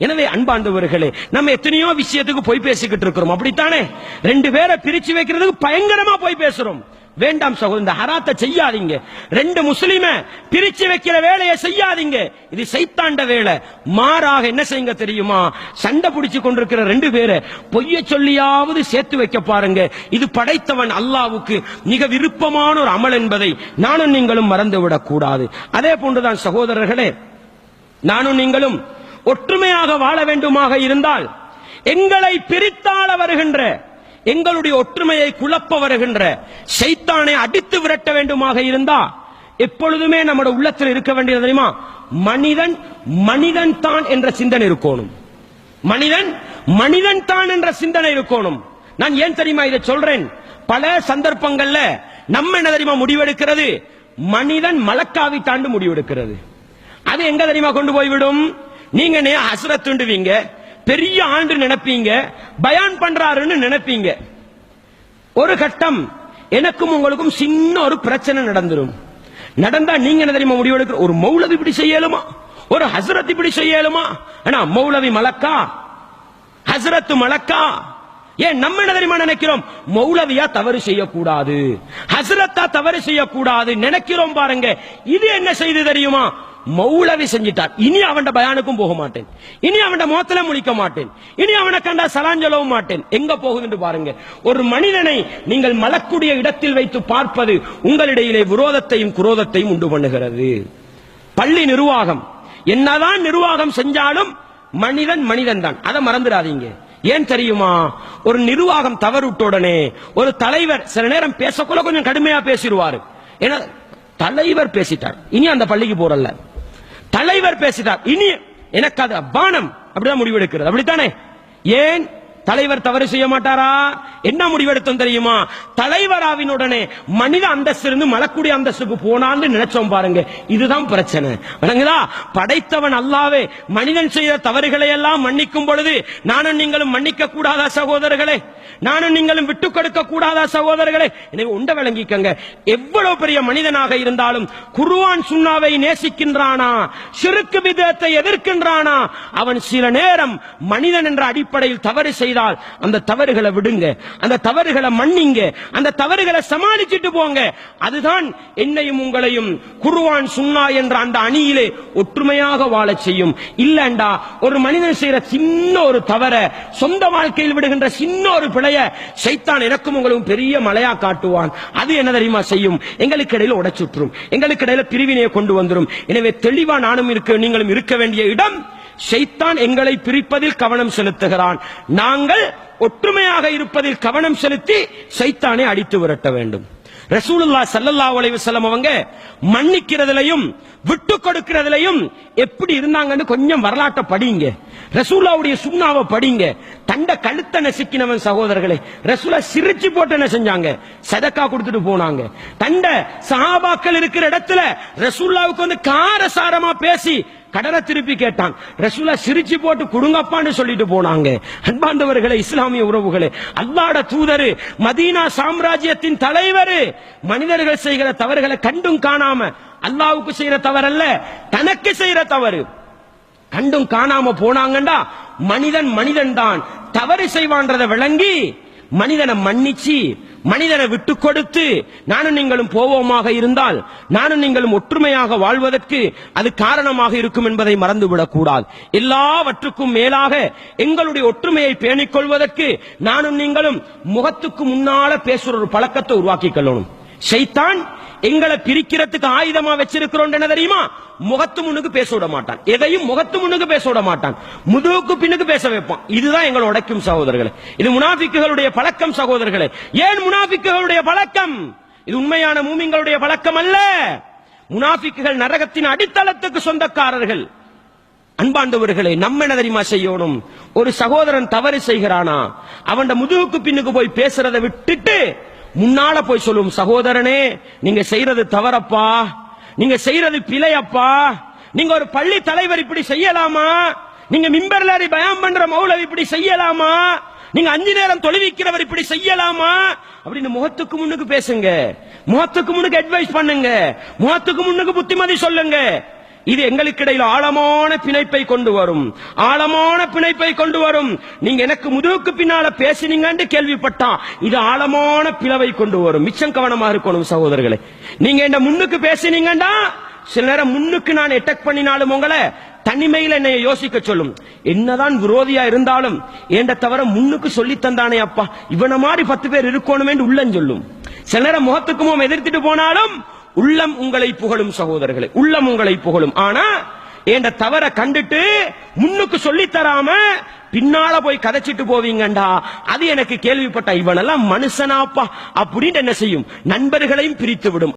எனவே அன்பாண்டவர்களே, நம்ம எத்தனையோ விஷயத்துக்கு போய் பேசிக்கிட்டு இருக்கிறோம், அப்படித்தானே? ரெண்டு பேரை பிரிச்சு வைக்கிறதுக்கு பயங்கரமா போய் பேசுறோம். வேண்டாம் சகோதரர், இந்த ஹராத்தை செய்யாதீங்க. ரெண்டு முஸ்லிம பிரிச்சு வைக்கிற வேலையை செய்யாதீங்க. இது சைத்தாண்ட வேலை. மாறாக என்ன செய்யுங்க தெரியுமா? சண்டை பிடிச்சு கொண்டிருக்கிற ரெண்டு பேரை பொய்ய சொல்லியாவது சேர்த்து வைக்க பாருங்க. இது படைத்தவன் அல்லாஹ்வுக்கு மிக விருப்பமான ஒரு அமல் என்பதை நானும் நீங்களும் மறந்துவிடக் கூடாது. அதே போன்றுதான் சகோதரர்களே, நானும் நீங்களும் ஒற்றுமையாக வாழ வேண்டுமாக இருந்தால், எங்களை பிரித்தாள வருகின்ற, எங்களுடைய ஒற்றுமையை குழப்ப வருகின்ற ஷைத்தானை அடித்து விரட்ட வேண்டுமாக இருந்தா, எப்பொழுதுமே நம்முடைய உள்ளத்தில் இருக்க வேண்டியது தெரியுமா? மனிதன் மனிதன் தான் என்ற சிந்தனை இருக்கணும். மனிதன் மனிதன் தான் என்ற சிந்தனை இருக்கணும். நான் ஏன் தெரியுமா இதை சொல்றேன்? பல சந்தர்ப்பங்கள்ல நம்ம என்ன தெரியுமா முடிவெடுக்கிறது? மனிதன் மலக்காவி தாண்டு முடிவெடுக்கிறது. அது எங்க தெரியுமா கொண்டு போய்விடும்? நீங்க ஹஸ்ரத்துண்டுவீங்க, பெரிய ஆண்டு நினைப்பீங்க, பயான் பண்றாருன்னு நினைப்பீங்க. ஒரு கட்டம் எனக்கும் உங்களுக்கும் சின்ன ஒரு பிரச்சனை நடந்துரும். நடந்தா நீங்க என்ன தெரியுமா முடிவெடுக்கிற? ஒரு மௌலவி இப்படி செய்யலுமா, ஒரு ஹஸ்ரத் இப்படி செய்யலுமா? ஆனா மௌலவி மலக்கா, ஹஸ்ரத் மலக்கா. ஏன் நம்ம என்ன தெரியுமா நினைக்கிறோம்? மௌலவியா தவறு செய்யக்கூடாது, ஹஸ்ரத்தா தவறு செய்யக்கூடாது நினைக்கிறோம். பாருங்க, இது என்ன செய்து தெரியுமா? மௌலவி செஞ்சிட்டார், இனி அவன் பயானுக்கும் போக மாட்டேன், இனி அவன் முகத்துல முழிக்க மாட்டேன், இனி அவனை கண்டா சலாஞ்சலவும் மாட்டேன். எங்க போகுது பாருங்க. ஒரு மனிதனை நீங்கள் மலக்குடைய இடத்தில் வைத்து பார்ப்பது உங்களிடையிலே விரோதத்தையும் குரோதத்தையும் உண்டு பண்ணுகிறது. பள்ளி நிர்வாகம் என்னதான் நிர்வாகம் செஞ்சாலும் மனிதன் மனிதன் தான், அதை மறந்துடாதீங்க. ஏன் தெரியுமா? ஒரு நிர்வாகம் தவறுட்ட உடனே ஒரு தலைவர் சில நேரம் பேசக்குள்ள கொஞ்சம் கடுமையா பேசிடுவாரு. ஏன்னா தலைவர் பேசிட்டார், இனி அந்த பள்ளிக்கு போறல்ல. தலைவர் பேசிட்டார், இனி எனக்கு அது பானம், அப்படிதான் முடிவெடுக்கிறது, அப்படித்தானே? ஏன் தலைவர் தவறு செய்ய மாட்டாரா? என்ன முடிவெடுத்தோம் தெரியுமா? தலைவராவின் உடனே மனித அந்தஸ்து இருந்து மலக்குடி அந்தஸ்துக்கு போனான்னு நினைச்சோம். பாருங்க, இதுதான் பிரச்சனை. விளங்குதா? படைத்தவன் அல்லாவே மனிதன் செய்த தவறுகளை எல்லாம் மன்னிக்கும் பொழுது நானும் நீங்களும் மன்னிக்க கூடாதா சகோதரர்களே? நானும் நீங்களும் விட்டுக் கொடுக்க கூடாதா சகோதரர்களே? எனவே உண்ட விளங்கிக்கங்க, எவ்வளவு பெரிய மனிதனாக இருந்தாலும் குர்ஆன் சுன்னாவை நேசிக்கின்றானா, ஷிர்க் பித்அத்தை எதிர்க்கின்றானா, அவன் சில நேரம் மனிதன் என்ற அடிப்படையில் தவறு செய்தால் அந்த தவறுகளை விடுங்க, அந்த தவறுகளை மன்னிங்க, அந்த தவறுகளை சமாளிச்சுட்டு போங்க. அதுதான் என்னையும் உங்களையும் குர்ஆன் சுன்னா என்ற அந்த அணியிலே ஒற்றுமையாக வாழச் செய்யும். இல்லண்டா ஒரு மனிதன் செய்யற சின்ன ஒரு தவற, சொந்த வாழ்க்கையில் விடுகின்ற சின்ன ஒரு பிழைய ஷைத்தான் எனக்கும் உங்களுக்கும் பெரிய மலையா காட்டுவான். அது என்ன தெரியுமா செய்யும்? எங்களுக்கு இடையில உடைச்சுற்றும், எங்களுக்கு இடையில பிரிவினையை கொண்டு வந்துடும். எனவே தெளிவா நானும் இருக்க நீங்களும் இருக்க வேண்டிய இடம், ஷைத்தான் எங்களை பிரிப்பதில் கவனம் செலுத்துகிறான், நாங்கள் ஒற்றுமையாக இருப்பதில் கவனம் செலுத்தி ஷைத்தானை அடித்து விரட்ட வேண்டும். ரசூலுல்லாஹ் ஸல்லல்லாஹு அலைஹி வஸல்லம் அவங்க மன்னிக்கிறதுலயும் விட்டு கொடுக்கிறதுலயும் எப்படி இருந்தாங்கன்னு கொஞ்சம் வரலாற்றை படிங்க, ரசூலுல்லாஹ்வுடைய சுன்னாவை படிங்க. தண்ட கழுத்தை நசுக்கினவன் சகோதரர்களே, ரசூலா சிரிச்சு போட்டு என்ன செஞ்சாங்க? சதக்கா கொடுத்துட்டு போனாங்க. தண்ட சஹாபாக்கள் இருக்கிற இடத்துல ரசூலுல்லாஹ்வுக்கு வந்து காரசாரமா பேசி கடனை திருப்பி கேட்டான். ரசூலா சிரிச்சு போட்டு குடுங்கப்பான்னு சொல்லிட்டு போனாங்க. அன்பாண்டவர்களே, இஸ்லாமிய உறவுகளே, அல்லாஹ்வுடைய தூதர், மதீனா சாம்ராஜ்யத்தின் தலைவர், மனிதர்கள் செய்கிற தவறுகளை கண்டும் காணாம, அல்லாஹ்வுக்கு செய்யற தவறல்ல தனக்கு செய்யற தவறு கண்டும் காணாம போனாங்கண்டா, மனிதன் மனிதன் தான் தவறு செய்வான்றதை விளங்கி மனிதனை மன்னிச்சு மனிதனை விட்டு கொடுத்து நானும் நீங்களும் போவோமாக இருந்தால், நானும் நீங்களும் ஒற்றுமையாக வாழ்வதற்கு அது காரணமாக இருக்கும் என்பதை மறந்துவிடக் கூடாது. எல்லாவற்றுக்கும் மேலாக எங்களுடைய ஒற்றுமையை பேணிக் கொள்வதற்கு நானும் நீங்களும் முகத்துக்கு முன்னால பேசுற ஒரு பழக்கத்தை உருவாக்கி கொள்ளணும். ஷைத்தான் எங்களை பிரிக்கிறதுக்கு ஆயுதமா வச்சிருக்கிறோம் என்ன தெரியுமா? முகத்து முன்னுக்கு பேச விட மாட்டான், எதையும் முகத்து முன்னுக்கு பேச விட மாட்டான், முதுகுக்கு பின்னுக்கு பேச வைப்பான். இதுதான் எங்களை உடைக்கும் சகோதரர்களே. இது முனாஃபிக்குகளுடைய பழக்கம் சகோதரர்களே. ஏன் முனாஃபிக்குகளுடைய பழக்கம்? இது உண்மையான மூமின்களுடைய பழக்கம் அல்ல. முனாஃபிக்குகள் நரகத்தின் அடித்தளத்துக்கு சொந்தக்காரர்கள். அன்பாண்டவர்களே, நம்ம என்ன தெரியுமா செய்யணும்? ஒரு சகோதரன் தவறு செய்கிறானா, அவன் முதுகுக்கு பின்னுக்கு போய் பேசுறதை விட்டுட்டு முன்னால போய் சொல்லும், சகோதரனே நீங்க செய்யறது தவறப்பா, நீங்க செய்யறது பிழையப்பா, நீங்க ஒரு பள்ளி தலைவர் இப்படி செய்யலாமா, நீங்க மிம்பர்ல பயான் பண்ற மௌலவி இப்படி செய்யலாமா, நீங்க 5 நேரம் தொழுவிக்கிறவர் இப்படி செய்யலாமா அப்படின்னு முகத்துக்கு முன்னுக்கு பேசுங்க, முகத்துக்கு முன்னுக்கு அட்வைஸ் பண்ணுங்க, முகத்துக்கு முன்னுக்கு புத்திமதி சொல்லுங்க. இது எங்களுக்கு இடையில ஆழமான பிணைப்பை கொண்டு வரும், ஆழமான பிணைப்பை கொண்டு வரும். நீங்க எனக்கு முதுகுக்கு பின்னால பேசினீங்கன்னு கேள்விப்பட்டா இது ஆழமான பிளவை கொண்டு வரும். மிச்சம் கவனமா இருக்கணும் சகோதரர்களே. நீங்க என்ன முன்னுக்கு பேசினீங்கடா, சில நேரம் முன்னுக்கு நான் அட்டாக் பண்ணினாலும் உங்களை தனிமையில என்னை யோசிக்க சொல்லும். என்னதான் விரோதியா இருந்தாலும் ஏண்ட தவிர முன்னுக்கு சொல்லி தந்தானே அப்பா, இவன மாதிரி 10 பேர் இருக்கணுமே உள்ளம் சொல்லும். சில நேரம் முகத்துக்கு முகம் எதிர்த்துட்டு போனாலும் உள்ளம் உங்களை புகழும் சகோதரர்களே, உள்ளம் உங்களை புகழும். ஆனா ஏண்ட தவற கண்டுட்டு முன்னுக்கு சொல்லி தராம பின்னால போய் கதைச்சிட்டு போவீங்கண்டா, அது எனக்கு கேள்விப்பட்ட இவனெல்லாம் மனுஷனாப்பா அப்படின்னு என்ன செய்யும், நண்பர்களையும் பிரித்து விடும்.